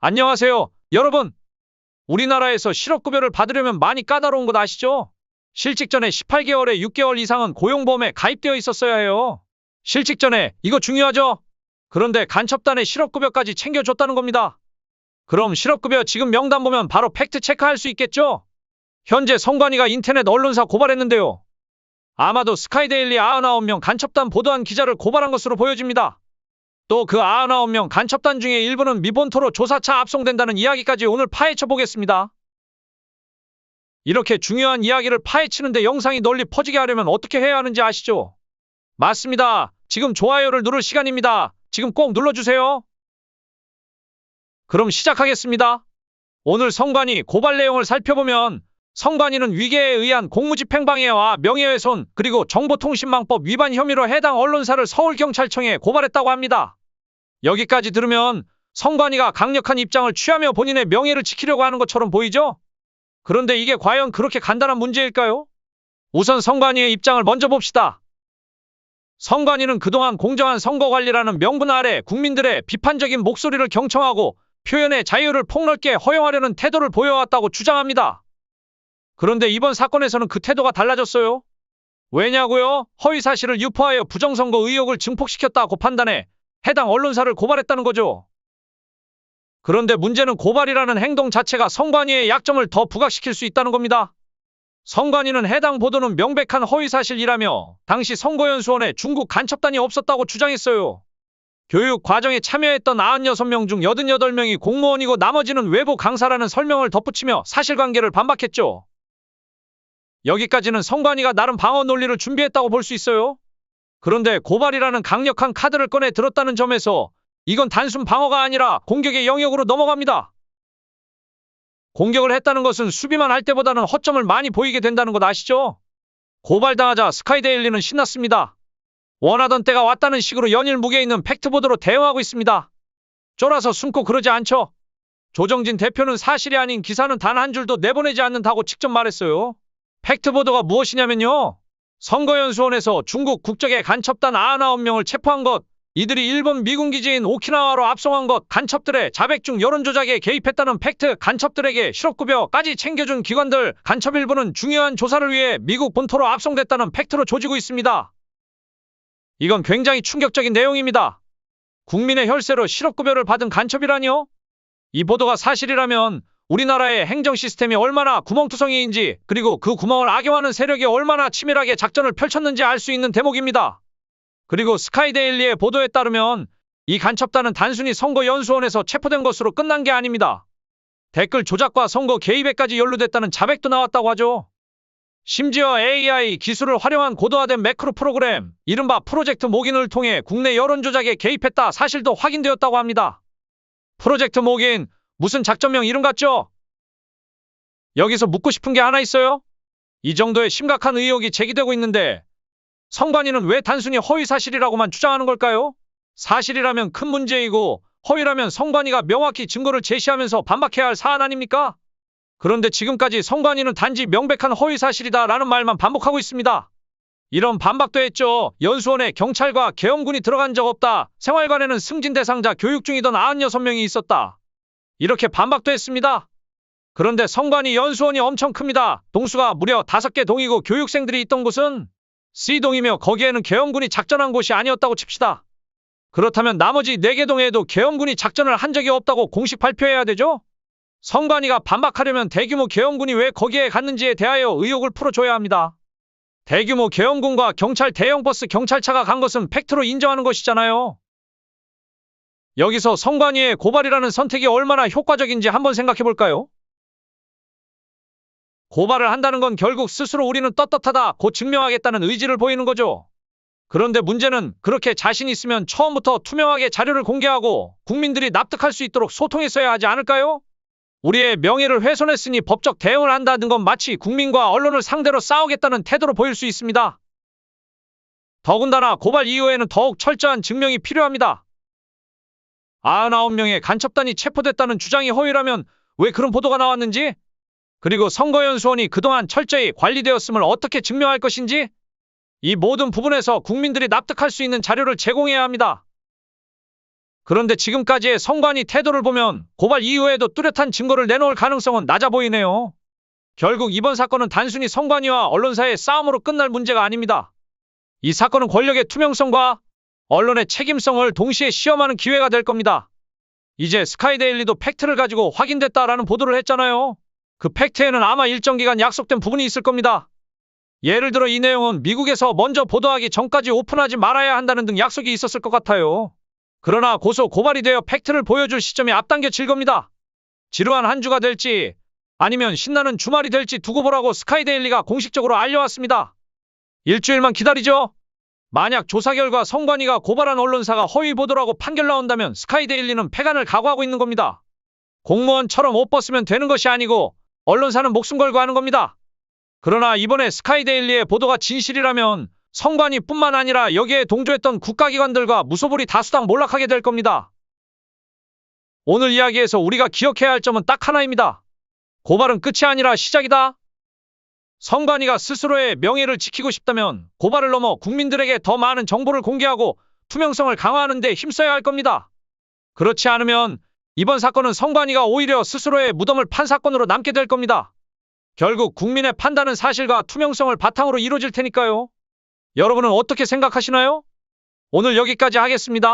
안녕하세요, 여러분. 우리나라에서 실업급여를 받으려면 많이 까다로운 것 아시죠? 실직 전에 18개월에 6개월 이상은 고용보험에 가입되어 있었어야 해요. 실직 전에 이거 중요하죠? 그런데 간첩단에 실업급여까지 챙겨줬다는 겁니다. 그럼 실업급여 지금 명단 보면 바로 팩트 체크할 수 있겠죠? 현재 성관이가 인터넷 언론사 고발했는데요. 아마도 스카이데일리 99명 간첩단 보도한 기자를 고발한 것으로 보여집니다. 또 그 99명 간첩단 중에 일부는 미본토로 조사차 압송된다는 이야기까지 오늘 파헤쳐 보겠습니다. 이렇게 중요한 이야기를 파헤치는데 영상이 널리 퍼지게 하려면 어떻게 해야 하는지 아시죠? 맞습니다. 지금 좋아요를 누를 시간입니다. 지금 꼭 눌러주세요. 그럼 시작하겠습니다. 오늘 성관이 고발 내용을 살펴보면 성관이는 위계에 의한 공무집행방해와 명예훼손 그리고 정보통신망법 위반 혐의로 해당 언론사를 서울경찰청에 고발했다고 합니다. 여기까지 들으면 성관이가 강력한 입장을 취하며 본인의 명예를 지키려고 하는 것처럼 보이죠? 그런데 이게 과연 그렇게 간단한 문제일까요? 우선 성관이의 입장을 먼저 봅시다. 성관이는 그동안 공정한 선거관리라는 명분 아래 국민들의 비판적인 목소리를 경청하고 표현의 자유를 폭넓게 허용하려는 태도를 보여왔다고 주장합니다. 그런데 이번 사건에서는 그 태도가 달라졌어요. 왜냐고요? 허위사실을 유포하여 부정선거 의혹을 증폭시켰다고 판단해 해당 언론사를 고발했다는 거죠. 그런데 문제는 고발이라는 행동 자체가 성관이의 약점을 더 부각시킬 수 있다는 겁니다. 성관이는 해당 보도는 명백한 허위사실이라며 당시 선거연수원에 중국 간첩단이 없었다고 주장했어요. 교육 과정에 참여했던 96명 중 88명이 공무원이고 나머지는 외부 강사라는 설명을 덧붙이며 사실관계를 반박했죠. 여기까지는 성관이가 나름 방어 논리를 준비했다고 볼 수 있어요. 그런데 고발이라는 강력한 카드를 꺼내 들었다는 점에서 이건 단순 방어가 아니라 공격의 영역으로 넘어갑니다. 공격을 했다는 것은 수비만 할 때보다는 허점을 많이 보이게 된다는 것 아시죠? 고발당하자 스카이데일리는 신났습니다. 원하던 때가 왔다는 식으로 연일 무게 있는 팩트보도로 대응하고 있습니다. 쫄아서 숨고 그러지 않죠? 조정진 대표는 사실이 아닌 기사는 단 한 줄도 내보내지 않는다고 직접 말했어요. 팩트보도가 무엇이냐면요. 선거연수원에서 중국 국적의 간첩단 99명을 체포한 것, 이들이 일본 미군 기지인 오키나와로 압송한 것, 간첩들의 자백 중 여론조작에 개입했다는 팩트, 간첩들에게 실업급여까지 챙겨준 기관들, 간첩 일부는 중요한 조사를 위해 미국 본토로 압송됐다는 팩트로 조지고 있습니다. 이건 굉장히 충격적인 내용입니다. 국민의 혈세로 실업급여를 받은 간첩이라니요? 이 보도가 사실이라면 우리나라의 행정 시스템이 얼마나 구멍투성이인지 그리고 그 구멍을 악용하는 세력이 얼마나 치밀하게 작전을 펼쳤는지 알 수 있는 대목입니다. 그리고 스카이데일리의 보도에 따르면 이 간첩단은 단순히 선거연수원에서 체포된 것으로 끝난 게 아닙니다. 댓글 조작과 선거 개입에까지 연루됐다는 자백도 나왔다고 하죠. 심지어 AI 기술을 활용한 고도화된 매크로 프로그램, 이른바 프로젝트 모긴을 통해 국내 여론조작에 개입했다 사실도 확인되었다고 합니다. 프로젝트 모긴, 무슨 작전명 이름 같죠? 여기서 묻고 싶은 게 하나 있어요. 이 정도의 심각한 의혹이 제기되고 있는데 성관이는 왜 단순히 허위사실이라고만 주장하는 걸까요? 사실이라면 큰 문제이고 허위라면 성관이가 명확히 증거를 제시하면서 반박해야 할 사안 아닙니까? 그런데 지금까지 성관이는 단지 명백한 허위사실이다라는 말만 반복하고 있습니다. 이런 반박도 했죠. 연수원에 경찰과 계엄군이 들어간 적 없다. 생활관에는 승진 대상자 교육 중이던 96명이 있었다. 이렇게 반박도 했습니다. 그런데 성관이 연수원이 엄청 큽니다. 동수가 무려 5개 동이고 교육생들이 있던 곳은 C동이며 거기에는 계엄군이 작전한 곳이 아니었다고 칩시다. 그렇다면 나머지 4개 동에도 계엄군이 작전을 한 적이 없다고 공식 발표해야 되죠? 성관이가 반박하려면 대규모 계엄군이 왜 거기에 갔는지에 대하여 의혹을 풀어줘야 합니다. 대규모 계엄군과 경찰 대형 버스 경찰차가 간 것은 팩트로 인정하는 것이잖아요. 여기서 성관이의 고발이라는 선택이 얼마나 효과적인지 한번 생각해볼까요? 고발을 한다는 건 결국 스스로 우리는 떳떳하다 고 증명하겠다는 의지를 보이는 거죠. 그런데 문제는 그렇게 자신 있으면 처음부터 투명하게 자료를 공개하고 국민들이 납득할 수 있도록 소통했어야 하지 않을까요? 우리의 명예를 훼손했으니 법적 대응을 한다는 건 마치 국민과 언론을 상대로 싸우겠다는 태도로 보일 수 있습니다. 더군다나 고발 이후에는 더욱 철저한 증명이 필요합니다. 99명의 간첩단이 체포됐다는 주장이 허위라면 왜 그런 보도가 나왔는지, 그리고 선거연수원이 그동안 철저히 관리되었음을 어떻게 증명할 것인지, 이 모든 부분에서 국민들이 납득할 수 있는 자료를 제공해야 합니다. 그런데 지금까지의 성관이 태도를 보면 고발 이후에도 뚜렷한 증거를 내놓을 가능성은 낮아 보이네요. 결국 이번 사건은 단순히 성관이와 언론사의 싸움으로 끝날 문제가 아닙니다. 이 사건은 권력의 투명성과 언론의 책임성을 동시에 시험하는 기회가 될 겁니다. 이제 스카이데일리도 팩트를 가지고 확인됐다라는 보도를 했잖아요. 그 팩트에는 아마 일정 기간 약속된 부분이 있을 겁니다. 예를 들어 이 내용은 미국에서 먼저 보도하기 전까지 오픈하지 말아야 한다는 등 약속이 있었을 것 같아요. 그러나 고소 고발이 되어 팩트를 보여줄 시점이 앞당겨질 겁니다. 지루한 한 주가 될지 아니면 신나는 주말이 될지 두고 보라고 스카이데일리가 공식적으로 알려왔습니다. 일주일만 기다리죠. 만약 조사 결과 성관이가 고발한 언론사가 허위 보도라고 판결 나온다면 스카이데일리는 패간을 각오하고 있는 겁니다. 공무원처럼 옷 벗으면 되는 것이 아니고 언론사는 목숨 걸고 하는 겁니다. 그러나 이번에 스카이데일리의 보도가 진실이라면 성관이뿐만 아니라 여기에 동조했던 국가기관들과 무소불위 다수당 몰락하게 될 겁니다. 오늘 이야기에서 우리가 기억해야 할 점은 딱 하나입니다. 고발은 끝이 아니라 시작이다. 성관이가 스스로의 명예를 지키고 싶다면 고발을 넘어 국민들에게 더 많은 정보를 공개하고 투명성을 강화하는 데 힘써야 할 겁니다. 그렇지 않으면 이번 사건은 성관이가 오히려 스스로의 무덤을 판 사건으로 남게 될 겁니다. 결국 국민의 판단은 사실과 투명성을 바탕으로 이루어질 테니까요. 여러분은 어떻게 생각하시나요? 오늘 여기까지 하겠습니다.